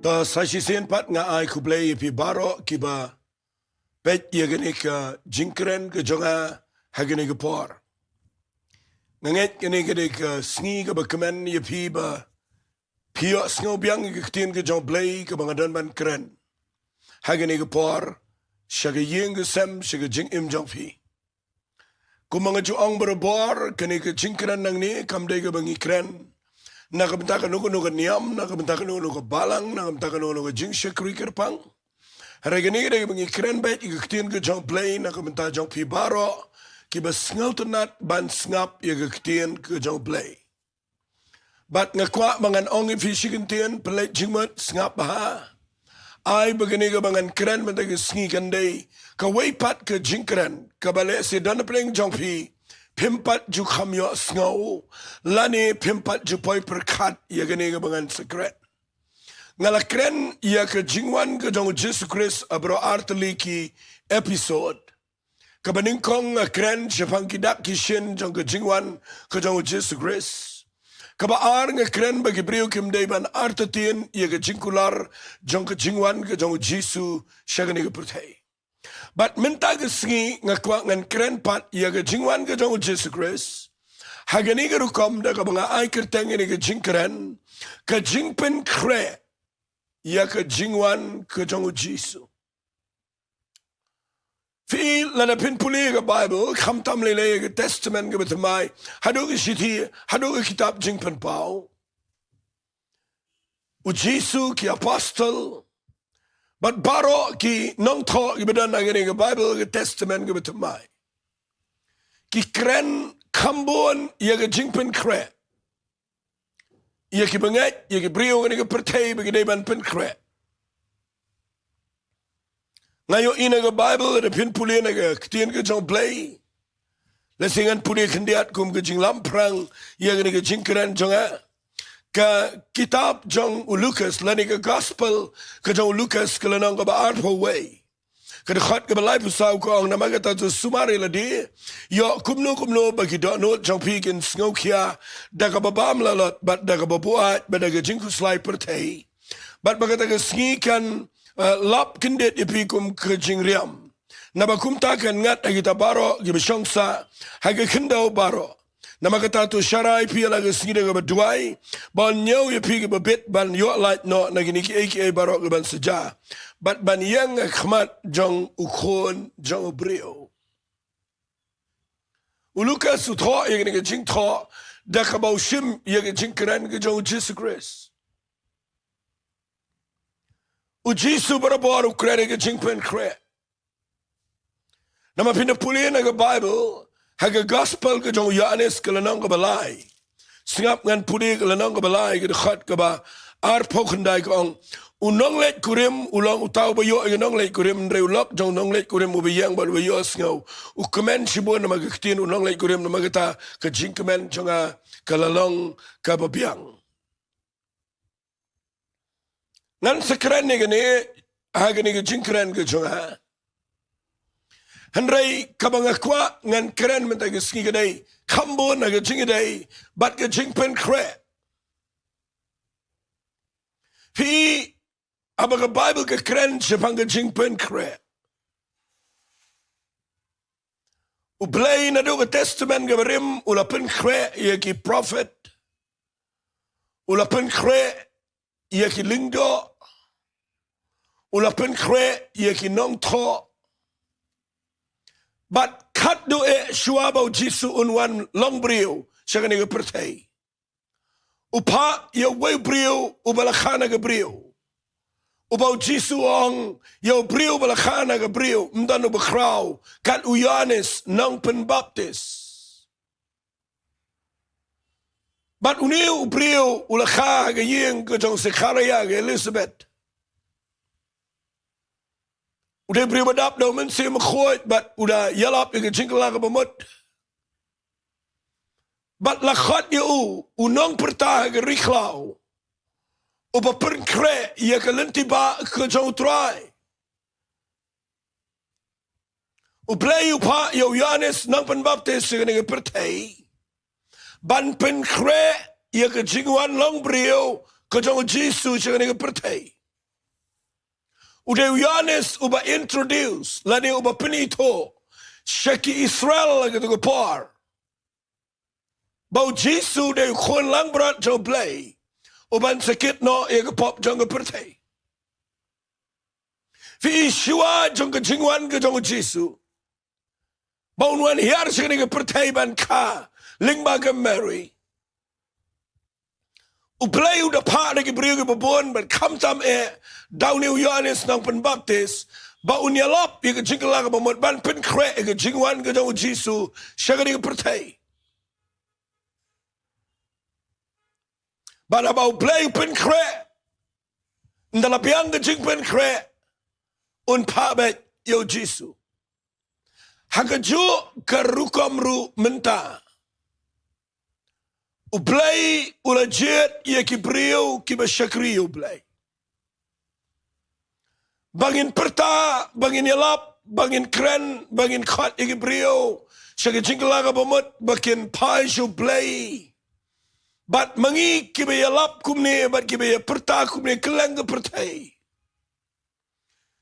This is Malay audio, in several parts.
Ta sasisen pat nga ai kublay pi baro kiba pet yagani ka jinkren ka jonga hagani ka por. Nganget gani ka sngi ka bakaman yapi ba pio sngo biang ka ktin ka jong blay ka bangadan man kren. Hagani ka por shaga ying ka sem shaga jing im jong pi. Kung mga juang barabor kani ka jinkren nang ni kamday ka bangi kren. Nakabenta ka nuko niyam, nakabenta ka nuko balang, nakabenta ka nuko jingsha krikerpang. Haragani ka bangi kren bet ikaktin ka jong play, nakabenta jong pibaro, kiba snautanat ban snap ikaktin ka jong play. Bat nga kwa mangan ongi fishikantin, palit jingmat snap baha. Ay bagani ka bangan kren matag sngi kanday, kaway pat ka jingkren, kabale si danapling jong pi, Pimpat ju kamyo sngaw, lani pimpat ju poi perkat ya gani ka bangan sekret. Ngalakren ya ka jingwan ka jong JISU Christ abro artali ki episode. Kabaningkong kren syapang kidak kishin jong ka jingwan ka jong JISU Christ. Kabaar nga kren bagi brio kimday ban artatin ya ka jingkular jong ka jingwan ka jong JISU siya gani ka putay. But minta ka sngi nga kwa ngan kren pat ya ka jingwan ka jong JISU Christ. Hagani ka rukom da ka mga ay kerteng ini ka jingkren. Ka JINGPYNKHREH ya ka jingwan ka jong JISU. Fi lana pinpuli ka Bible, kamtam lele ka testament ka batamay. Hado ka siti, hado ka kitab JINGPYNPAO. U JISU ki apostle. But baro ki nong to ki badan agani ka Bible ka testament ka batamay. Ki kren kambon ya ka JINGPYNKHREH. Ya ki banget, ya ki brio ka ka pertay bagi deban PYNKHREH. Ngayo ina ka Bible ada pinpuli na ka ktian ka jong play. Lasingan puli kandiat kum ka jing lamprang ya ka jingkren jonga. Ka kitab jong Lucas lani ka gospel ka jong Lucas ka lanang ka baart ho way. Ka dekhat ka balay pusaw ko ang namagata sa sumari ladi. Yo kumno bagi do no jong pigin sngokia da ka babam lalot bat da ka babuat bat da ka jingkuslay pertay. Bat bagata ka sngikan lap kindet ipikum ka jingriam. Nabakumtakan ngat agita baro gibisyongsa haga kindaw baro. Namakata tu syarai pia laga singida ka baduay. Ban nyaw ya pigi babit ban yo light no naginiki aka baro ka ban seja. Bat ban yang khmat jong ukon jong brio. Ulukas utho yang ka jing tho da ka baushim yang jing kran ka jong JISU Christ. U JISU barabaro kran ka JINGPYNKHREH. Nama pinapuli na ka Bible. Haga gospel ka jong Yohanes ka lanang ka balay. Singap ngan pudi ka lanang ka balay ka dekhat ka ba arpo kanday ka ang unong let kurim ulang utaw ba yo ay nong let kurim re ulok jong nong let kurim ubiyang ba yo sngaw u komen sibo na magaktin unong let kurim na magata ka jingkamen jonga ka lalong ka babiyang. Ngan sekren ni gani haga ni ka jingkren ka jonga. Handray kabangakwa ngan keren mentag sngi gaday kambo naga jingiday bat ka JINGPYNKHREH. Fi abaga Bible ka keren syapang ka JINGPYNKHREH. Ublay na do ka testament ka barim ula PYNKHREH iya ki prophet. Ula PYNKHREH iya ki JINGDOH. Ula PYNKHREH iya ki nongtho. But kat do shuabau JISU unwan long brio siya ka pertay. Upa ya way brio ubalakhana ka brio. Ubaw JISU ang ya brio balakhana ka brio mdano bakraw kat uyanis nang penbaptis. But uniu brio ulakha ka ying ka jong Zechariah ka Elizabeth. Udah beri badap daw man siya makhoit, but udah yalap yung jingkala ka bamot. But lakhat niya unang pertaha ka riklaw. Upa PYNKHREH, iya ka lantiba ka jang utray. Uplay upa yaw Yanis nang panbaptis siya ka pertay. Ban PYNKHREH, iya ka jingwan long brio ka jang JISU siya ka pertay. Udah Yohanes uba introduce, lani uba penito, syaki Israel lagi tu kepar. Bau JISU de kon lang berat jauh play, uban sakit no ia kepop jang kepertai. Fi Yeshua jang ke JINGWAN ke jang JISU. Bau nuan hiar sekali kepertai ban ka, lingba ke Mary. Uplay udah pak lagi beriu ke babon, but kam tam daun Yohanes nang penbaptis, ba unyalap ia ke jingkela ke bamot ban penkhreh ia ke JINGWAN ke jang JISU, sekali kepertai. Bana bau play penkhreh, ndalapiang ke JINGPYNKHREH, un pabet yo JISU. Hagaju karukamru menta. Uplay ulajet ia kibriu kibashakriu play. Bangin perta, bangin yalap, bangin kren, bangin khat ia kibriu. Syaka jingkelaga bamut bakin paishu play. Bat mangi kibayalap kumne, bat kibaya perta kumne kelang ke pertai.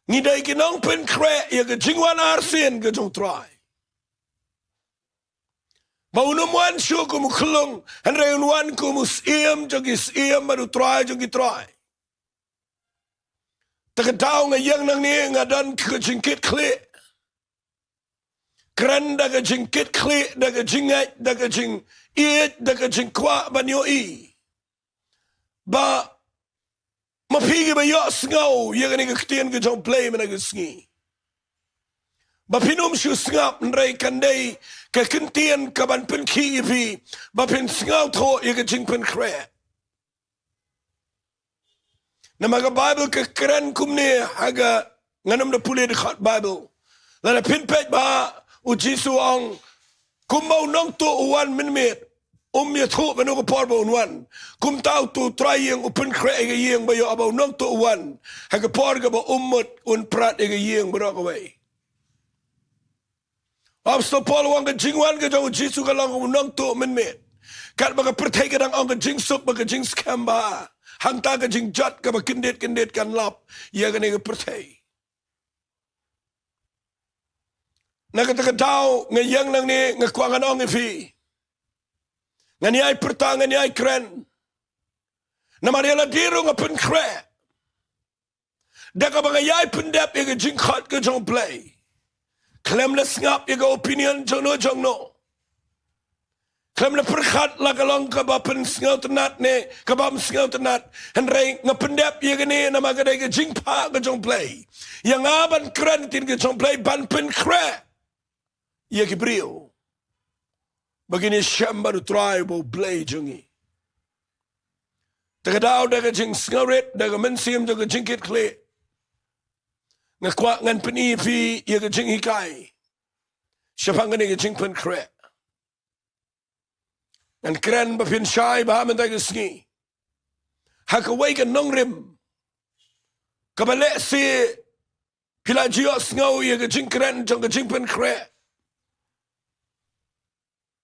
Ngidai kinong penkhreh ia ke JINGWAN arsin ke jong try. Maunumuan siya kumukulong, hanrayunuan kumusiyam, jagis iyam, baru try, jagi try. Takadaw nga yang nang niya nga dan JINGKYNKHREH. Kran daga JINGKYNKHREH, daga jingay, daga jing iit, daga jingkwa banyo i. Ba, mapigi ba yos ngaw, yang nga katiyan ka jang play managasngi. Bapinum siya sngap, nray kanday, kakintiyan kaban penkiipi, bapin sngaw to, iya ka JINGPYNKHREH. Na mga Bible kakran kumni, haga, nganam na puli dekat Bible. Lala pinpet ba, u JISU ang, kumaw nang to uwan minmit, ya to, manu ka parba unwan. Kum tau to, try yung upenkhreh iga yung bayo, abaw nang to uwan, haga parga ba umot, unprat iga yung barakaway. Apostol Paul wang ke JINGWAN ke jauh JISU kalau nang tu menmit. Kat baga pertai ke dang ang ke JINGSUP baga JINGSCAM ba. Hangta ke JINGJAT ke baga kendit kan lap. Ia ke nega pertai. Nakata tau ngayang nang ni ngakuangan ong ifi. Nganyay perta nganyay kren. Namariala diru ngapenkhreh. Daka baga yay pendep ia ke JINGKHAT ke jauh play. Klaim na sngap ya opinion jongno. Klaim na perkhat la kalong kabapen sngaw tenat ne kabam sngaw tenat henrei ngapendap ya gani na magadai ke jingpa ke jong play. Yang aban keren tin ke jong play ban penkhreh. Ya kibriu. Begini syam baru try bo play jongi. Tagadaw daga jing sngarit daga mensim daga JINGKYNKHREH. Ngakwak ngan penipi ia ke jinghikai. Siapa ngani ke JINGPYNKHREH. Ngan keren bapin syai bahaman tayo sngi. Hakaway ka nongrim. Kabalik si pilajiyos ngaw ia ke jingkren jang ke JINGPYNKHREH.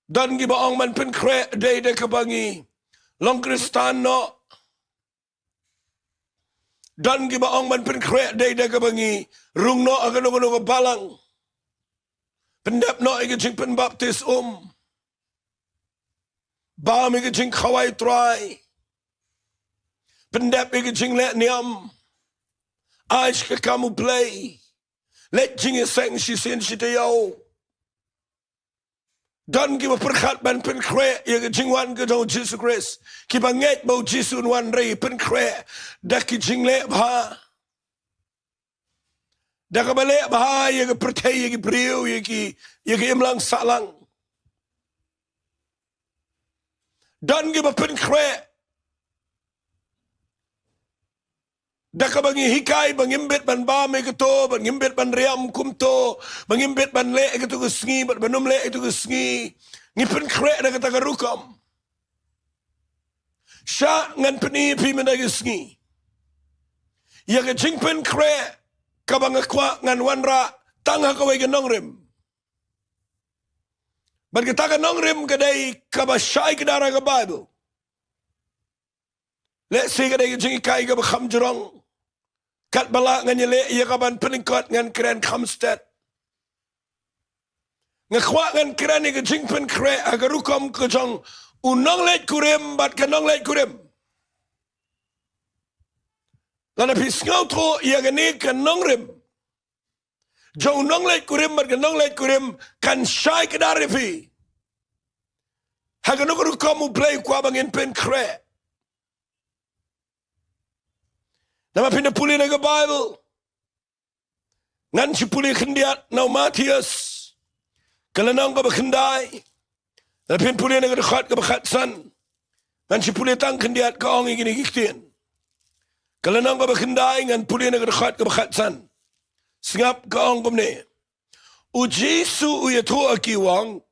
Dan gibaong man penkhreh day de kabangi. Long kristan no. Dan gibaong man penkhreh day daga bangi rung no agano balang pendap no ige jing penbaptis ba mi ige jing khawai try pendap ige jing let niam aish ka kamu play let jing seng shi sin shi te yo dan giba perkhat ban penkhreh ige JINGWAN ke jong JISU Christ kiba nget bau JISU wan rei penkhreh dak ki jing le ba dak bale ba ige pertai ige priu ige imlang salang dan giba penkhreh dak bangi hikai bangimbet ban ba me keto bangimbet ban riam kumto bangimbet ban le ketu kusngi ban banum le itu kusngi ngi penkhreh dak kata rukam sya ngan peni pi men dak kusngi ya ke JINGPYNKHREH kabang kwa ngan wanra tangha kawai ke nongrim ban kita ke nongrim kadai kabashai kedara ke Bible let's say kadai ke jingi kai ke bakham jurong kat bala nganyele ia kaban peningkot ngan keren kamstet. Ngakwa ngan keren ni ke JINGPYNKHREH agarukom ke jong unong let kurim bat kanong let kurim. Lana pisngau tro ia gani kanong rim. Jong unong let kurim bat kanong let kurim kan syai kedarifi. Haganukurukom uplay kwa bangin JINGPYNKHREH. Nama pinapuli na ke Bible. Ngan si puli kendiat na Matius. Kalanang ka bakendai. Nama pinapuli na ke dekat ke bakatsan. Ngan si puli tang kendiat ka ongi gini giktin. Kalanang ka bakendai ngan puli na ke dekat ke bakatsan. Singap ka ong kumne. U JISU uyato akiwang.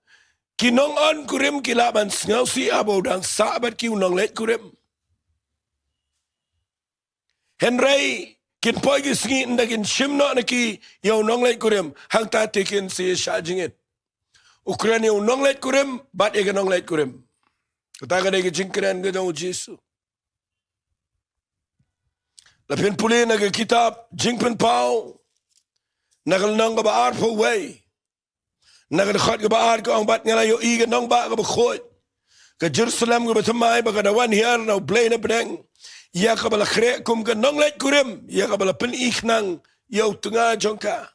Kinong on kurim kilaban singaw si abo dang sabat ki unong let kurim. Henry kin poy ki singi ndagin shimno na ki yaw nong let kurim hang ta tikin si shajingit. Ukraine yaw nong let kurim bat ega nong let kurim. Kataga degi jingkren gadang JISU. Lapin puli na ke kitab JINGPYNPAW. Nagal nong ka ba arpo way. Nagadakot ka ba ar ko ang bat nga layo igan nong ba ka bakot. Ka Jerusalem ka ba tamay baka dawan hiyar na ublay na pedeng. Iya ka bala kre kum ka nong let kurim. Iya ka bala penik nang yaw tunga jongka.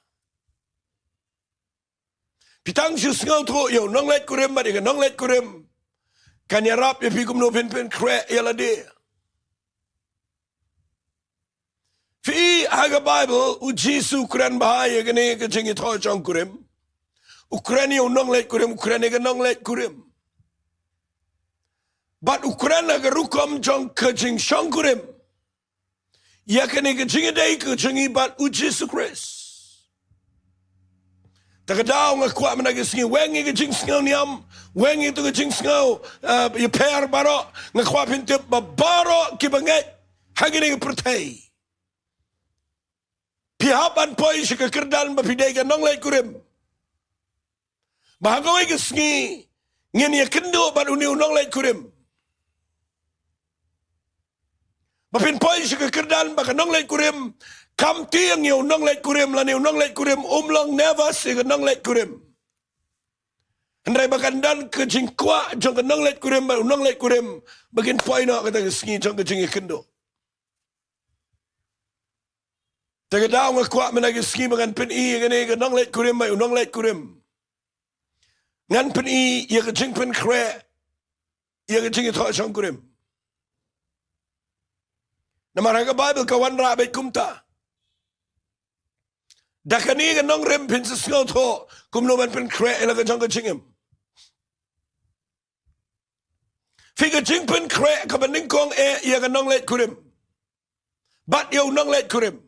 Pitang sius ngaw tro yaw nong let kurim ba di ka nong let kurim. Kanyarap ya pikum no JINGPYNKHREH yala di. Fi haga Bible u JISU kuran bahaya gani ka jingit ho jong kurim. Ukraine yung nong let kurim, Ukraine yung nong let kurim. But Ukraine nagarukom jong kajing shong kurim. Yakani kajing day kajing ibat u JISU Christ. Takadaw nga kwa managisingi, wengi kajing singaw niyam, wengi ito kajing singaw, per baro, nga kwa pintip, babaro kibanget, hagini protay. Pihapan po yung sikakirdan, mapiday ka nong let kurim. Bahagaway kasngi, ngin ya kendo bat uni unong let kurim. Mapinpoy siya kakirdan baka nong let kurim, kamti ang yung nong let kurim, lani unong let kurim, umlang nevas siya nong let kurim. Andray bakandan ka jingkwa, jong ka nong let kurim, bat unong let kurim, bagin poy na katang kasngi, jong ka jing ya kendo. Tagadaw nga kwa managisngi, bagan pin-i, gani ka nong let kurim, bat unong let kurim. Ngan peni ia ke JINGPYNKHREH ia ke jing ito siyang kurim. Namaraga Bible kawan rabit kumta. Dakani ka nong rim pinsa singaw to kumnuman JINGPYNKHREH ila ka jang ka jingim. Figa JINGPYNKHREH kabaningkong ia ka nong let kurim. Bat yaw nong let kurim.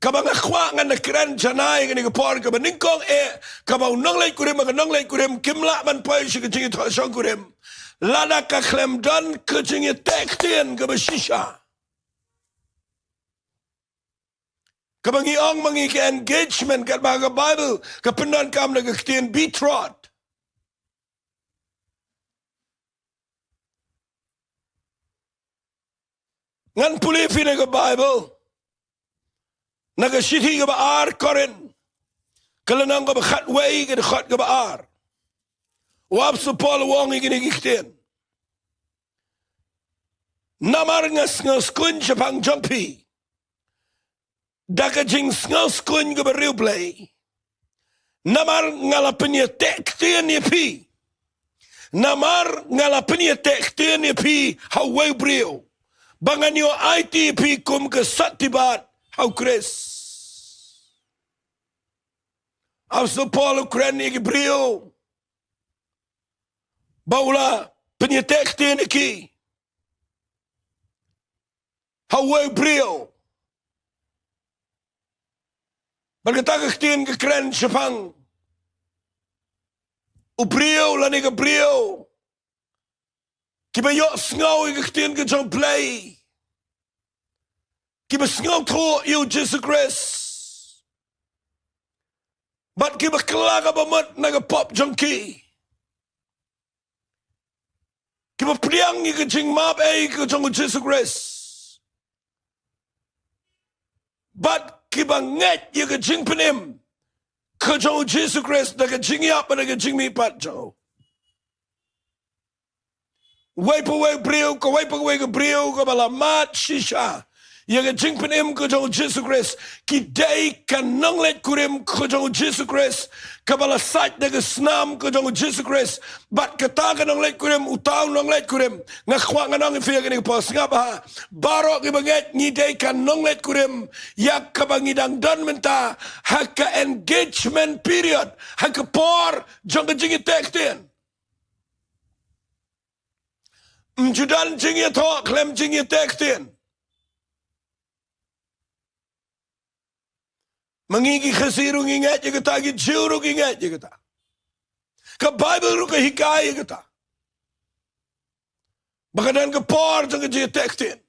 Kabang akwa nga nakiran janay nga nigapor ka baningkong kabaw nong let kurim aga nong let kurim kimla man poy siya kajing ito siyang kurim lada ka klemdan kajing itektian ka basisya kabang iong mangi ka engagement kat mga Bible kapinan kam nagaktian betrot ngan pulipi na ka Bible nagasiti ka ba ar korin kalanang ka ba khatway ka dekat ka ba ar wap sa Paul wong ikinigiktin namar nga skun siya pang jongpi daka jing skun ka ba riuplay namar nga lapin niya tektian niya pi namar nga lapin niya tektian niya pi haway brio bangan niyo ITP kum ka satibat how Chris Apostol Paul Ukraine Brio Baula penyetekti niki Hawaii Brio Berkata-katiin ke keren Jepang U Brio lani ke Brio Kiba yok sngau ikakitiin ke jong play Kiba sngau to yu JISU Christ Bat kiba kelaga bamat naga pop jongki Kiba priang ke jing map ke jong JISU Christ. But kiba nget ke jing penim ke jong JISU Christ da ke jing yap da ke jing mi pat jo. Wai pa wai brio ke brio ke bala mat shisha. Yang jingpenim ke jong JISU Christ ki day kan nonglet kurim ke jong JISU Christ kabala sat de snam ke jong JISU Christ bat kata kan nonglet kurim utang nonglet kurim ngakwa nganong ifia ke pos ngapa baro ke banget ni day kan nonglet kurim yak kabangidang don menta haka engagement period haka por jong jingi tekten mjudan jingi to klem jingi tekten mangigi khasirung ingat je kata gi jurung ingat je kata ka bible ru ka hikaya kata bakadan ka por jang je textin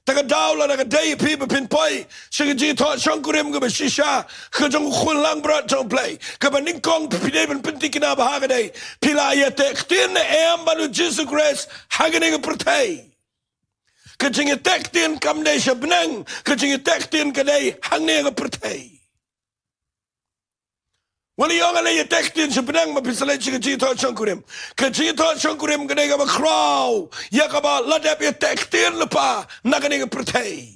taka daula na ka day people pin poi shig ji tho shankurim ga shisha khajong khulang brat jong play ka baning kong pideben pintikina ba ha day pila ya textin em banu JISU Christ hagane ga protay kajing tektin kam day shabnang kajing tektin kaday hangne ga protay wali yong ala ye tektin shabnang mapisalay kajing to shankurim kaday ga ba crow ya ka ba ladap ye tektin pa nagane ga protay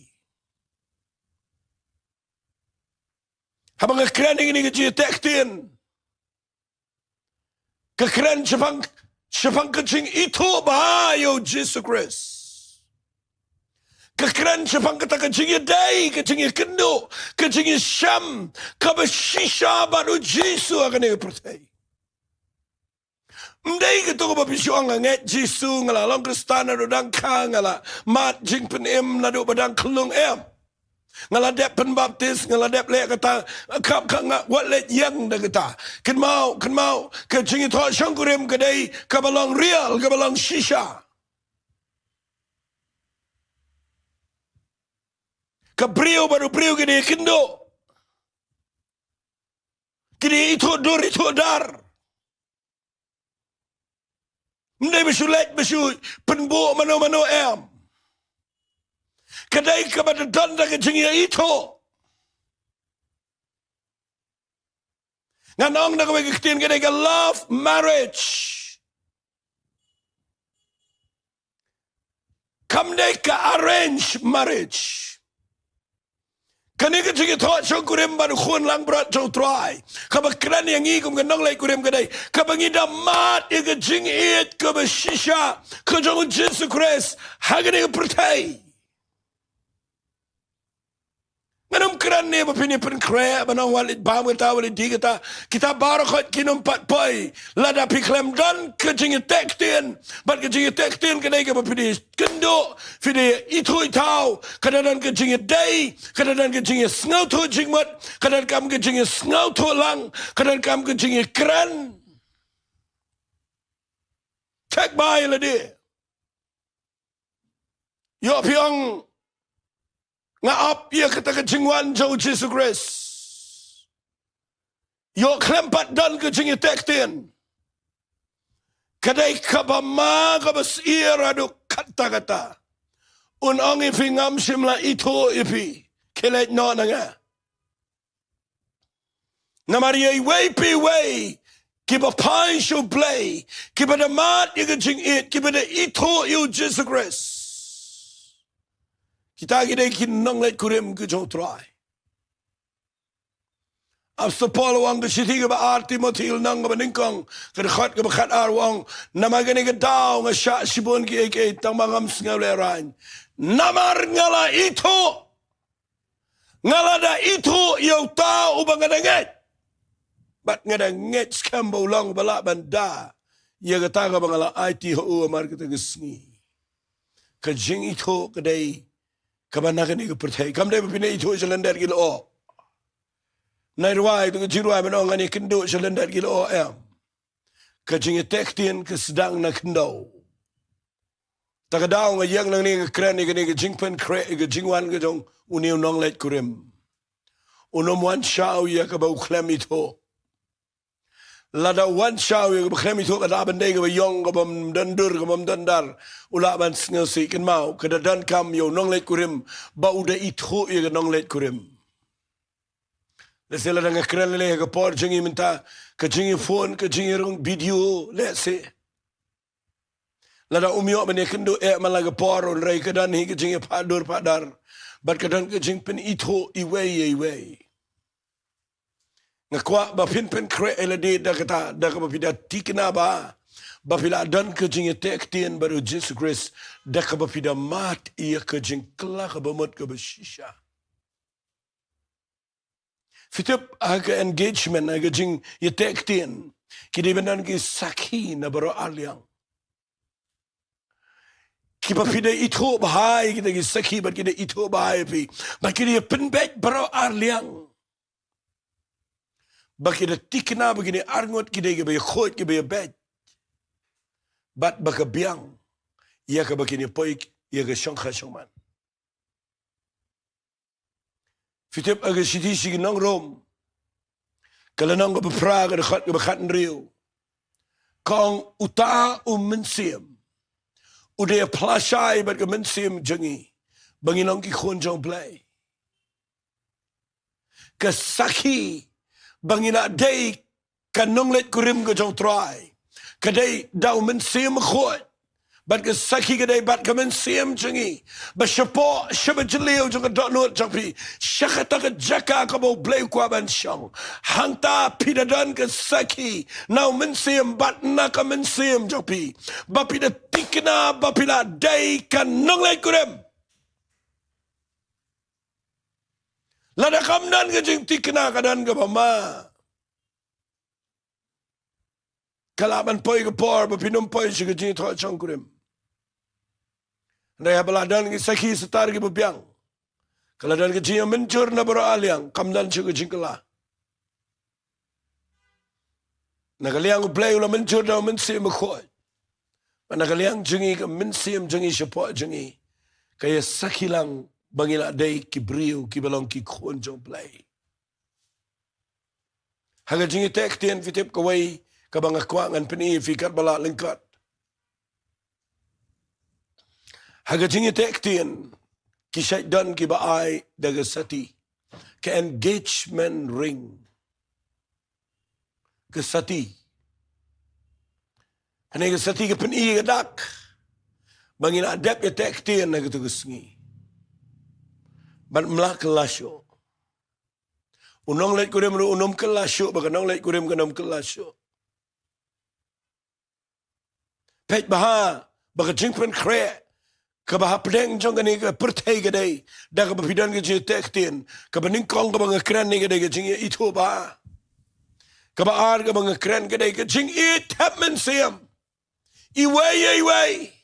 habang kraning ni kajing tektin ka kran shabang kajing ito ba yo JISU Christ Kakran sepang kata kecingnya day, kecingnya kendo, kecingnya syam, kabashisha baru JISU akan yang percaya. Mdai ketu ko babisu ang nget JISU ngala long kristana do dang ka ngala mat JINGPYNKHREH na do badang klung ngala dep penbaptis ngala dep le kata kap ka wat le yang da kata kan mau kecingnya tho shangurim kadai kabalong real kabalong shisha. Kabrio baru brio gini kendo. Kini itu dur itu dar. Mendai bersulat penbu mano em. Kadai kepada danda kecingnya itu. Nganong nak kekitin kadai ke love marriage. Kamdai ke arrange marriage. Kani ka sige thot shong kurim ban khun lang brat chong try kabakran yang i kum ganong lai kurim kadai kabangi da mat i ka jing it ka ba shisha ka jong JISU Christ hagani ka protay manum kran ne ba pini pen kre banong walit ba mo ta walit di kita barakot kinum pat poi lada piklem dan ka jing tektin bat ka jing tektin kadai ka ba pini kendo fide itu itau kadadan ka jing day kadadan ka jing snau to jingmat kadadan kam ka jing snau to lang kadadan kam ka jing kran check by la de yo pyong nga up ya kata ka JINGWAN jo JISU Christ yo klempat dan ka jing tektin kadai kabama kabasira do kata unong ifingam simla ito ipi kilet no na nga na maria way kiba pai show play kiba da mat iga jing it kiba da ito yo JISU Christ kita gidai kinong let kurim ke jong try Apostol Paul wang ke siti ke ba Timothy nang ke ningkong ke khat ke khat ar wang nama gani ke daw nga sha sibon ke tang mangam ngale ran namar ngala da itu yo ta ubang nget bat nget skambo long bala banda ye ke ta ke bangala IT ho mar ke ngi ke jing itu ke dai kabanakan ni ke percaya kam dai pina itu selendar kilo Nairwai tu jiruai menong ani kendo selendar kilo kajing tektin ke sedang na kendo takadaw nga yang nang ni kran ni ke JINGPYNKHREH ke JINGWAN ke jong uniu nong let kurim unom wan shao ya ka ba klem ito Lada wan shaw yang berkham itu kada benda ke yong ke bom dandur ke bom dandar ula ban ngasi kan mau kada dan kam yo nong let kurim ba uda itu ye nong let kurim. Lesela dang kren le ke por jingi minta ke jingi phone ke jingi rong video let's say. Lada umyo bene kendo malaga por on rei ke dan hi ke jingi padar bat ke dan ke jing pen itu iwei. Ngakwa ba pen kre elade da kata da ka bapida tikna ba bapila dan ke jing tek tien baru JISU Christ da ka bapida mat ia ke jing kla ka bamot ke beshisha fitep aga engagement aga jing ye tek tien ki de benan ki sakhi na baro aliang ki bapida itu bahai ki de sakhi bat ki de itu bahai pi ba ki de pen bet baro aliang baki da tikna begini arngot kide ke be khot ke be bet bat baka biang ia ke begini poik ia ke shongkha shongman fitep aga sidi sig nong rom kala nong be praga de khat ke be khat riu kong uta mensiem ude plashai bat ke mensiem jangi bangi nong ki khon jong play ke sakhi bangina day kanong let kurim go jong try kadai daw men sim khot bat ke sakhi kadai bat ke men sim jangi ba shapo shabajleo jong dot not jangpi shakata ka jaka ka bo blay kwa ban shong hangta pidadan ke sakhi now men sim bat na ka men sim jangpi ba pida tikna ba pila day kanong let kurim lada kamdan ke jing tikna kadan ke bama kalaban poi ke por ba pinum poi ke jing tho chong kurim raya baladan ke sakhi setar ke biang kaladan ke jing mencur na baro aliang kamdan ke jing kala nagaliang play ula mencur da mensim khoi nagaliang jingi ke mensim jingi support jingi kaya sakhilang bangila day ki brio ki balong ki khon jong play haga jingi tek tien fitip ka way ka bang akwangan pini fikat bala lengkat haga jingi tek tien ki syaitan ki baai daga sati ke engagement ring ke sati kane ke sati ke pini ke dak bangila adap ya tek tien na gitu kesengi ban mlak kelasyo unong let kurim ru unom kelasyo baka nong let kurim kanom kelasyo pet baha baka JINGPYNKHREH ka baha pedeng jong kani ka pertai ka day da ka bapidan ka jing tek tien ka baning kong ka banga kran ni ka day ka jing ito ba ka baar ka banga kran ka day ka jing it hapmen siyam iway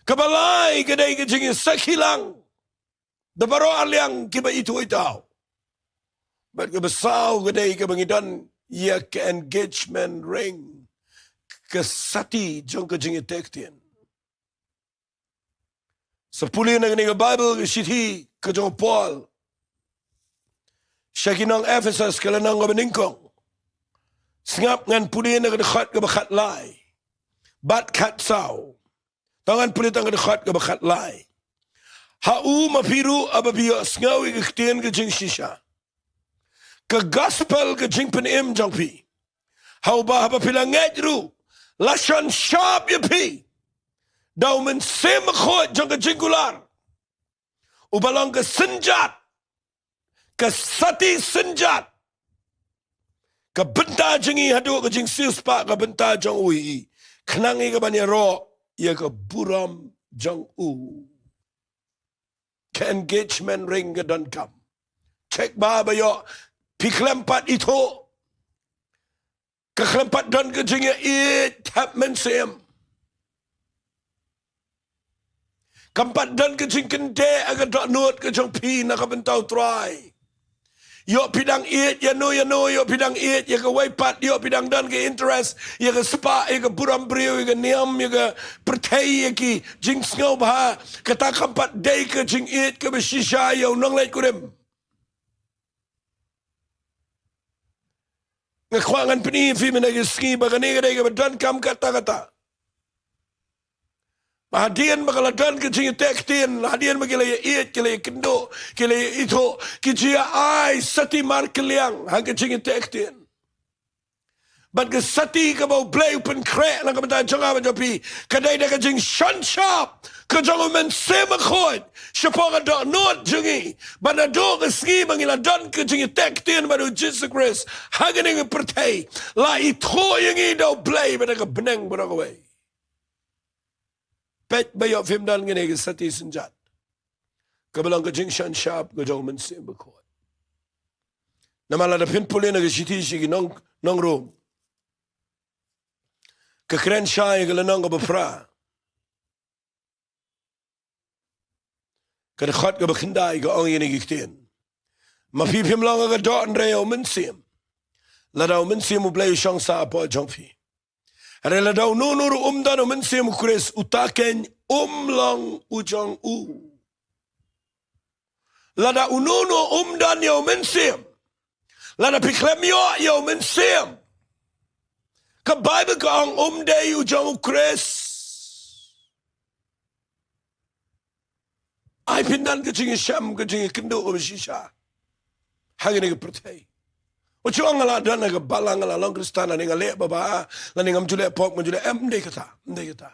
kabalay kadai ke jing sakhilang da baro aliang kiba itu itaw bat ke besau kadai ke bangidan ia ke engagement ring ke sati jong ke jing tektien sepuli na ni Bible ke sithi ke jong Paul syakinang Ephesus kala nang beningkong singap ngan puli na ke khat ke bakhat lai bat khat sau tangan pelitang ke dekat ke bakat lai. Hau mapiru ababiyo sengawi ke ketien ke jing shisha. Ke gospel ke jing penim jangpi. Hau bah apabila ngejru. Lasan syab ye pi. Dau men sem khot jang ke jing gular. Ubalang ke senjat. Ke sati senjat. Ke benta jengi hadu ke jing silspa ke benta jang ui. Kenangi ke bani ro. Ia ke buram jang u. Ke engagement ring ke dan kam. Cek ba bayo. Pi kelempat itu. Ke kelempat dan ke jingnya it hap mensem. Keempat dan ke jing kende agak dok nut ke jang pi nak bentau try. Yo pidang it ya no yo pidang it ya ke waipat yo pidang dan ke interest ya ke spa ya ke buram brio ya ke niam ya ke pertai ya ki jing sngau bah kata kampat day ke jing it ke beshisha yo nong let kurim Ngakwangan pini fi menagiski bagani kadai kebetulan kam kata-kata. Hadian bakaladan kecing tektin, hadian bagilaya iet, kilaya kendo, kilaya ito, kijia ai sati mar keliang, hang kecing tektin. But ke sati ke bau play open krek lang kebetulan jangan menjopi, kadai dah kecing shan sharp, kejangan mensema khod, siapa kada not jengi, bana do keski bangiladan kecing tektin baru JISU Christ, hang ini pertai, la ito yang ini play bana ke beneng berakawai. Pet bayok film dan ngene ke sati senjat. Kebelang ke jingshan sharp ke jauh mensim berkuat. Nama la dapin pulih ke siti sigi nong room. Ke keren syai ke lenong ke berpera. Ke dekat ke berkendai ke orang ini giktin. Mafi film lang ke doan reo mensim. Ladau mensim ublay syang sa apa jongfi. Ada daw nunur umdan mensim Chris utaken lang ujang u. Lada ununo umdan yo mensim. Lada piklem yo mensim. Ke Bible ka ang umday ujang u Chris. Ay pindan ke jingi syam ke jingi kendo o shisha. Hangini ke pertai. Ucuang ngala dan naga balang ngala long kristana ni ngale baba la ni ngam jule pok menjule ndai kata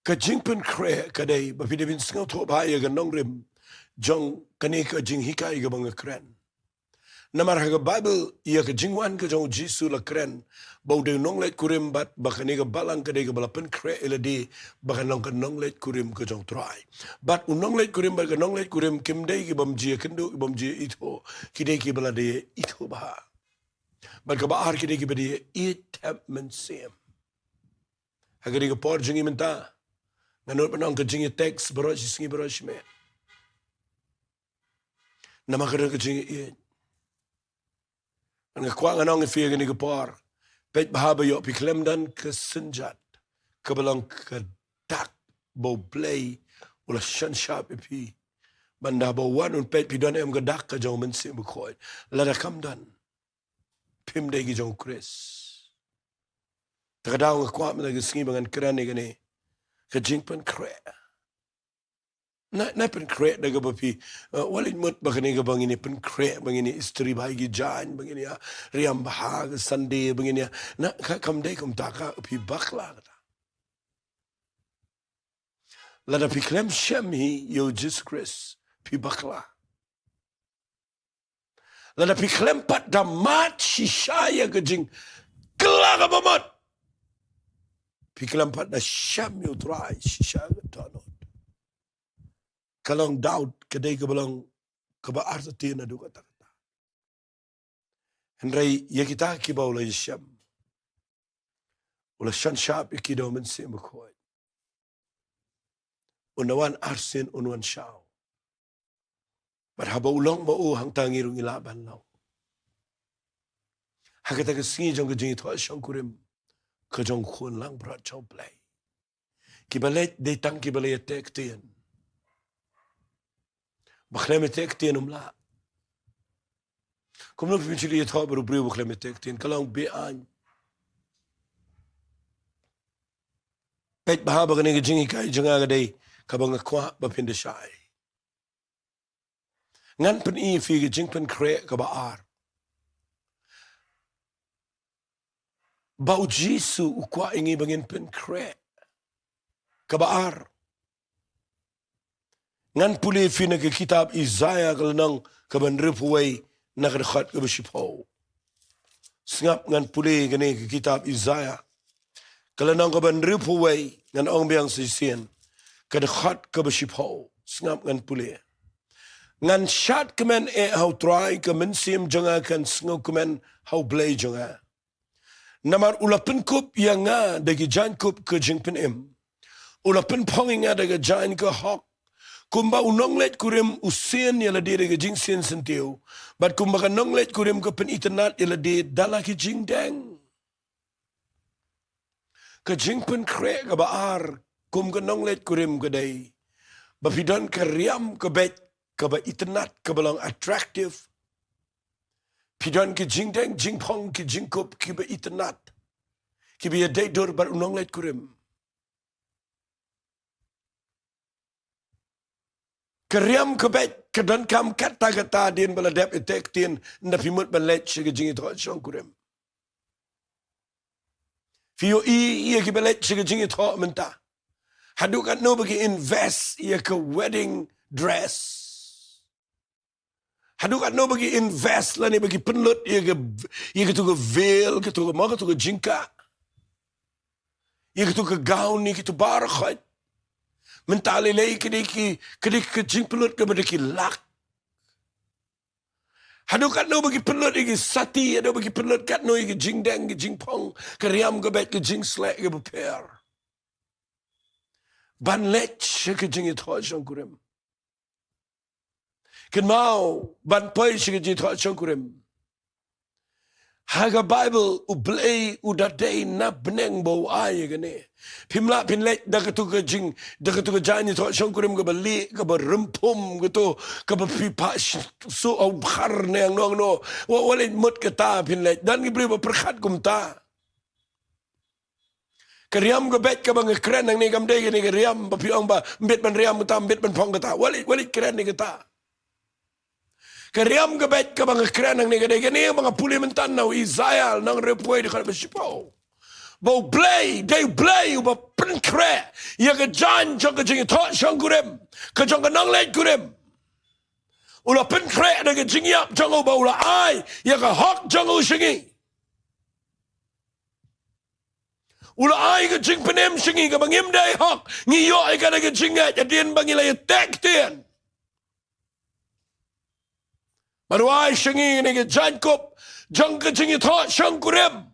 ka JINGPYNKHREH kadai bapi devin sngau tho ba ya ganong rim jong kani ka jing hikai ga bang kren namar ha Bible ya ka JINGWAN ka jong JISU la kren bau de nong let kurim bat bakani ga balang kadai ga balapen kre eladi bakan ka nong let kurim ka jong try bat unong let kurim ba ka nong let kurim kim dei ki bam ji kendo bam ji ito ki dei ki balade ito ba bat ka ba ar ki dei ki bade it men sem ha ga ga por jingi menta nganot panong ka jingi text baro singi baro shme nama ka jingi it ang kwa nganong fi ga ni ga por pet bahaba yo piklem dan kesenjat kebelang kedak bau play ula shan sharp pi banda bau wan un pet pidan em gedak ka jong mensi bekoi lada kam dan pim de gi jong Chris takadaw ngakwa mena gisngi bangan kran ni gani ka JINGPYNKHREH na penkhreh daga bapi walin mut bagani ga bangini penkhreh bangini istri bhai gi jan bangini riam bahag sunday bangini na kam dei kum taka pi bakla kata lada pi klem shem hi yo JISU Christ pi bakla lada pi klem pat damat shishaya ga jing kelaga bamat pi klem pat da shem yo try shishaya ga tanot kalong daud kadai kebelang kebaar setina du kata kata. Henry ya kita kibau la yisham. Ula shan sharp ikido mensim bekoi. Unawan arsin unwan shao. But haba ulong ba u hang tangirung ilaban lau. Hakata kesingi jong kejingi toa syang kurim kejong kun lang berat chau play. Kibalet detang kibalet tek tien. Baklemetek tien umla. Kom nog vind jullie het hebben op bril baklemetek tien. Kalang beaan. Pet bahaba kanenge jingi kai jangaga day kabang kwa bapinde shai. Ngan pen I fige JINGPYNKHREH kabaar. Bau JISU ukwa ingi bangin PYNKHREH kabaar. Ngan puli fina ke kitab Isaiah kalanang kaban ripuway nakadakhat ka basipaw. Singap ngan puli gani ke kitab Isaiah kalanang kaban ripuway ngan ong biyang sisiyan kadakhat ka basipaw. Singap ngan puli. Ngan syat kemen hau try kemen sim janga kan singaw kemen hau blay janga. Namar ulapen kup yang nga dagi jan kup ke JINGPYNKHREH. Ulapen ponging nga dagi jan ke hok. Kumba unong let kurim usian yala dire ke jing sian sentiu. But kumba ka nong let kurim ke pen internet yala di dala ke jing deng. Ke JINGPYNKHREH ka baar kum ka nong let kurim ke day. Bapidan ka riam ke bet ke ba internet ke balang attractive. Pidon ke jing deng jing pong ke jing kup ke ba itnat. Ke ba day dor bar unong let kurem. Keriam kebet kedan kam kata din baladap etek tin na pimut balet ke jing ito chong kurem. Fio i ke balet ke jing ito menta. Hadukat no bagi invest ia ke wedding dress. Hadukat no bagi invest lah ni bagi penlut ia ke tu ke veil ke tu ke mau ke tu ke jingka. Ia ke tu ke gaun ni ke tu barakhat. Mentali lei kediki jing penlut ke bedeki lak. Hadukat no bagi penlut iki sati ada bagi penlut kat no iki jing deng ke jing pong ke riam ke bet ke jing slek ke beper. Ban lech ke jing it ho chong kurem. Ken mau ban poi ke jing it ho chong kurem. Haga Bible ublei udadei na beneng bau ai gane. Pimla pinlek da ketu ke jing da ketu ke jani to chong kurem ke beli ke berempum gitu ke pipa su au khar ne ang no wale mut ke ta pinlek dan ibri berkat kum ta. Keriam ke bet ke bang keren nang ni kam dei ni keriam ba piong ba mbet ban riam ta mbet ban pong ke ta wale keren ni ke ta. Keriam ke bet ke bang keren nang ni ke dei ni bang puli mentan nau Israel nang repoi de kan besipau. Bau blay, day blay uba penkre. Ia ke jan jong ke jing to chong kurem. Ke jong ke nang let kurem. Ula penkre de ke jing yap jong uba ula ai. Ia ke hok jong u singi. Ula ai ke jing penem singi ke bangim day hok. Ngi yo ai ke de ke jing at jadien bangi la tek tien. Baru ai singi ni ke jan kop jong ke jing to chong kurem.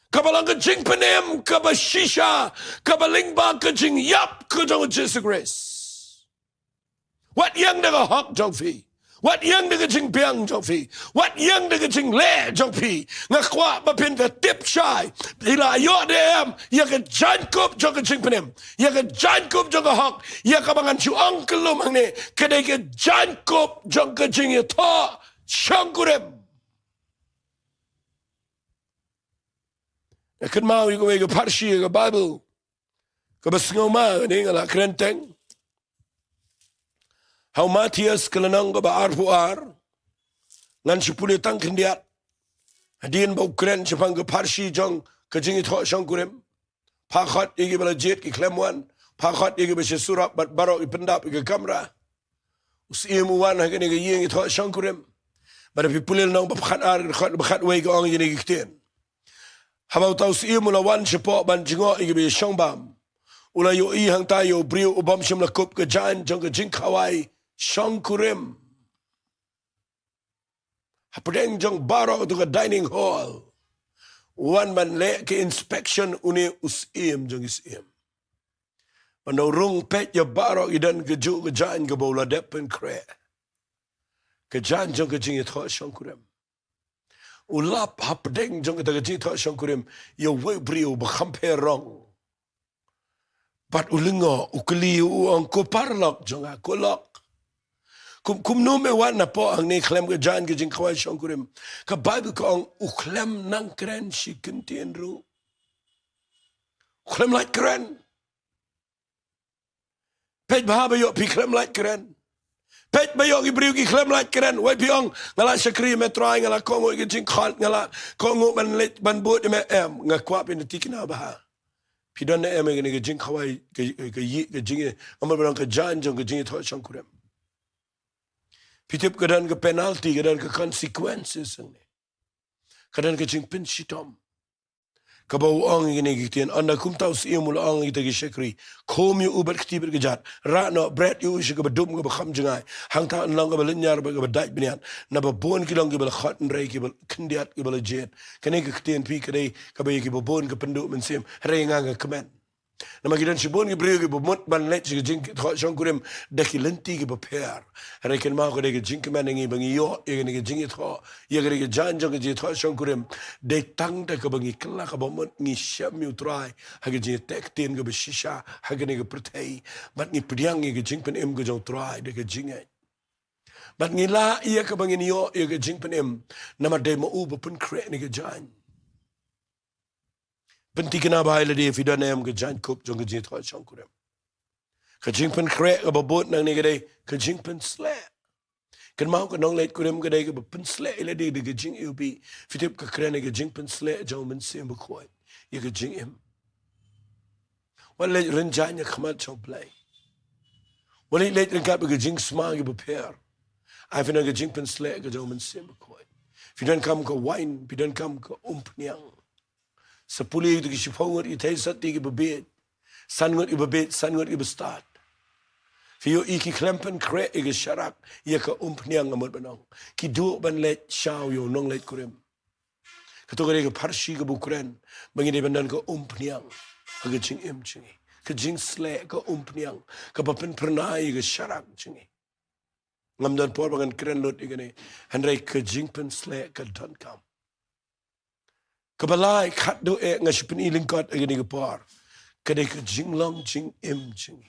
Kabalang ke jing penem, kaba shisha, kaba lingba ke jing yap ke jong JISU grace. What yang de hok jong fi? What yang de jing piang jong fi? What yang de jing le jong fi? Ngakwa ba pin the tip shy. Ila yo dem, ya ke jan kup jong ke jing penem. Ya ke jan kup jong ke hok. Ya ka bangan chu uncle lumang ne. Kedai ke jan kup jong ke jing ye to chong kurem. Ken mau iko ke parsi ke Bible. Ke basngoma ni ngala krenteng. How Matias kelenang ke ba arpuar. Ngan sepuluh tang kendiat. Hadien bau kren sepang ke parsi jong ke jingi thok syang kurem. Pakhat iki bala jet ki klemwan. Pakhat iki bese surat bat barok ipendap ke kamera. Usimu wan hakene ke yeng thok syang kurem. Bada pipulil nang bakhat ar bakhat wei ke ong yini kiten. Habau tau si mula wan sepok ban jingok igi bi syong bam. Ula yo i hang tayo briu ubam sim lakup ke jan jong ke jing kawai syong kurem. Hapadeng jong baro tu ke dining hall. Wan ban le ke inspection uni usim jong isim. Mano rung pet ya baro idan ke ju ke jan ke bola depen kre. Ke jan jong ke jing itho syong kurem. Ulap hapdeng jong kita kecil tak syang kurem ya we brio berkamper rong. Pat ulingo ukeli uang ko parlok jong aku lok. Kum no me wan na po ang ni klem ke jan ke jing kawai syang kurem. Ka Bible ko ang uklem nang keren si kentien ru. Uklem like keren. Pej bahaba yo pi klem like keren. Pet bayong ibriu ki klem like keren wai piong ngala sakri metrai ngala kongo ki jing khat ngala kongo ban let ban bot me em ngakwa pin tikina ba pidon em ngene ki jing khawai ke yi ke jing amal ban ke jan jong ke jing tho chang kurem pitip kedan ke penalty kedan ke consequences ne kedan ke jing pin sitom kabau ang ngene gitien anda kum tau si mul ang ita gi shekri kom yu uber ktiber gejat ra no bread yu shi ke bedum ke kham jangai hang ta lang ke belinyar ke bedaj binian na ba bon ki lang ke bel khat rei ke bel kindiat ke bel jet kene ke ktien pi ke dei ke ba ke bon ke pendu men sim rei ngang ke men na magidan si bon ke brio ke bomot ban let si jing tho chong kurem de ki lenti ke beper rei ken ma ko de ke jing ke men ngi bangi yo ye ke jing tho ye ke jan jong ke tho chong kurem de tang de ke bangi kla ke bomot ngi sham yu try ha ke jing tek tin ke beshisha ha ke ne ke prtei bat ni pdiang ke jing pen em ke jong try de ke jing Bat ngila ia ka bangin yo ia ka jingpen nama de mo u pun kre ni ka jan. Penti kena bahai la dia fidan em ka jan kup jong ka jing thoi chong kurem. Ka jingpen kre ka babot nang ni ka de ka jingpen sle. Kan mau ka nong leit kurem ka de ka pun sle ila de ka jing eu bi fitip ka kre ni ka jingpen sle jong men sim ba khoi. Ia ka jing em. Wan leit ren jan ya khamat chong play. Wan leit ren ka jing sma ka prepare. Ai finan ka jingpen sle ka jong men sim ba khoi. Fidan kam ka wine, fidan kam ka umpniang. Sepuluh itu kisipong ngot itay sa tigi babit. San ngot ibabit, san ngot ibastad. Fiyo iki klempen kre igi syarak. Ia ka umpniang ngamot banong. Ki duok ban let siyaw yo nong let kurem. Kato ka parsi ka bukren. Bangin bandan ka umpniang. Ka jing im chingi. Ka jing sle ka umpniang. Ka papen pernay ka syarak chingi. Ngamdan por bangan kren lot igani. Handray ka jingpen sle ka don kam. Kabalai kat do ngasipin iling kot agani kapar. Kadai ka jinglong jing im jing.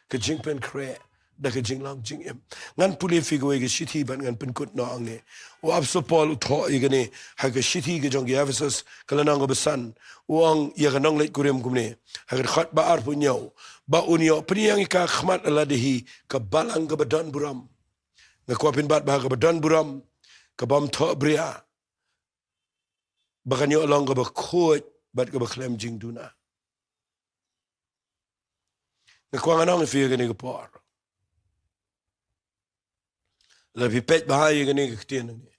Ka jingpen kre da ka jinglong jing im. Ngan puli figo ga shiti ban ngan penkut no angne. O abso Paul utho igani ha ka shiti ga jong Ephesus kalanang ga besan. Uang ya ka nong leit kurem kumne. Ha ka khat ba ar punyo. Ba unyo peniang ka khmat aladehi ka balang ka badan buram. Ngakwapin bat ba ka badan buram. Ka bam tho bria. Bakanyo along ka ba khot bat ka ba klem jing duna. Nakwang anong ifiya ka ni ka par. Labi pet bahaya ka ni ka kitiyan ni.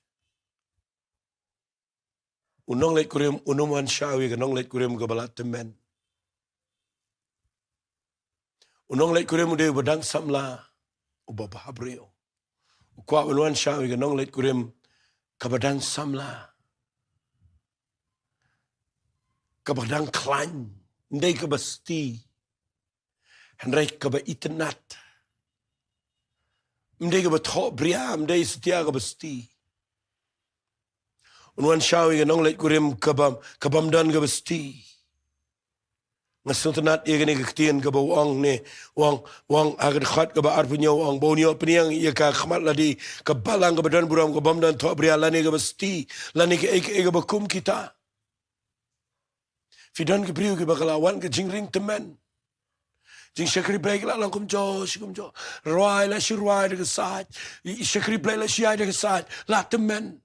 Unong let kurim unuman shawi ka nong let kurim ka balat temen. Unong let kurim uday badang samla ubabahabriyo. Ukwa unuan shawi ka nong let kurim ka badang samla. Kabadang klan, hindi ka basti, hindi ka ba itanat, hindi ka ba to bria, hindi setia ka basti. Unwan shawi ka nong lait kurim kabamdan ka basti. Ngasuntanat iya ka ni kaktiyan ka ba wang agad khat ka ba arpunyo wang bonyo peniang iya ka khamat ladi kabalang ka badan buram kabamdan to bria lani ka basti, lani ka eka ba kum kita. Fidan ke priu ke bakalawan ke jingring temen. Jing syakri break la lang kumjo. Ruai la si ruai de kesat. Syakri break la si ai de kesat. La temen.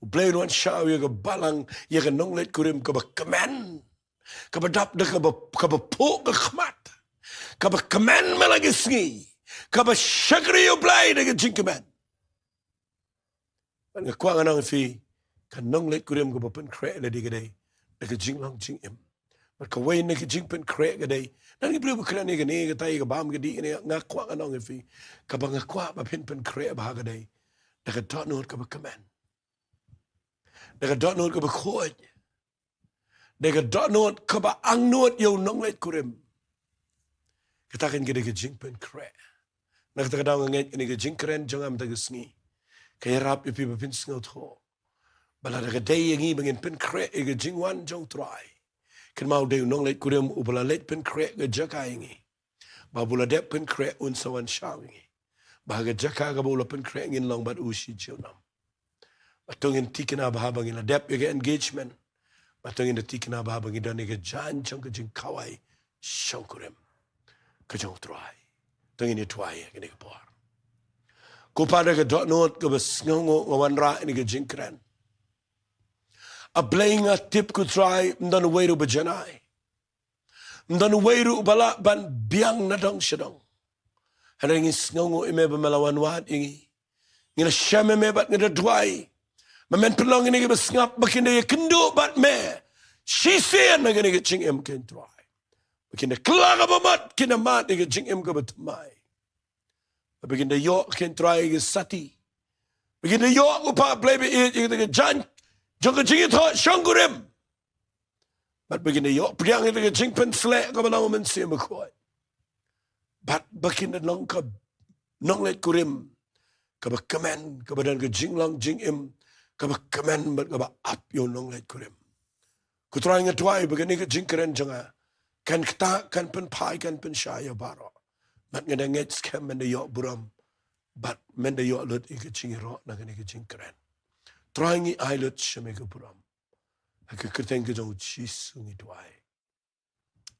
Ublay nuan syawi ke balang ya ke nonglet kurim ke bakamen. Ke badap de ke bapuk ke khmat. Ke bakamen melagi sengi. Ke syakri ublay de ke jingkemen. Nga kuang anang fi ke nonglet kurim ke bapen krek la di kedai. Naka jinglong jing im. Mat kaway naka jingpen krek gaday. Nang ibriw bakran ni gani gatay kabam gadi ni ngakwa anong ifi. Kabang ngakwa mapinpen krek bah gaday. Naka donod ka bakaman. Naka donod ka bakhod. Naka donod ka ba angnod yaw nonglet kurim. Katakin gadi ka jingpen krek. Nakatakadaw ngayt ni ka jingkren jangam tagasngi. Kaya rap ipi mapin sngaw to. Bala daga day yang bangin pen kre ga JINGWAN jong try. Kan mau day nong let kurem ubala let pen kre ga jaka ingi. Ba bula dep pen kre un sawan shawingi. Ba ga jaka ga bula pen kre ngin long bat ushi jionam. Batongin tikina ba bangin la dep ga engagement. Batongin tikina ba bangin dan ga jan jong ga jing kawai shong kurem. Ka jong try. Tongin ni try ga ni ga por. Ko pada ga dot not ga bas ngongo ngawan ra ni ga jingkren. A playing a tip could try mdan wairu bajanai. Mdan wairu bala ban biang nadong shadong. Harang is ngongo ime ba malawan wat ingi. Ngina shame me bat ngida dwai. Mamen pelong ini ba ngap bakinda ya kendo bat me. Shisian na gani jing em ken try. Bakinda klaga ba mat kina mat ni jing em ka batamai. Bakinda yo ken try ga sati. Bakinda yo upa play be it ga jan Jong jing tho shongurem. Bat begini yo priang itu jingpen slek ka balang men sim ko. Bat bakin long ka nong let kurim ka ba kamen ka badan ka jinglang jing im ka ba kamen bat ka ba up yo nong let kurim. Ku try nga twai begini ka jingkeren janga kan kta kan pen pai kan pen shaya baro. Mat nga nget scam men yo buram but menda yo lut ike chingi ro na gani ke jingkren. Trying I lut shemeke puram. Hake kerteng ke jong JISU ngi tuai.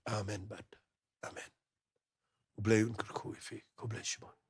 Amen bad. Amen. God bless you. God bless you.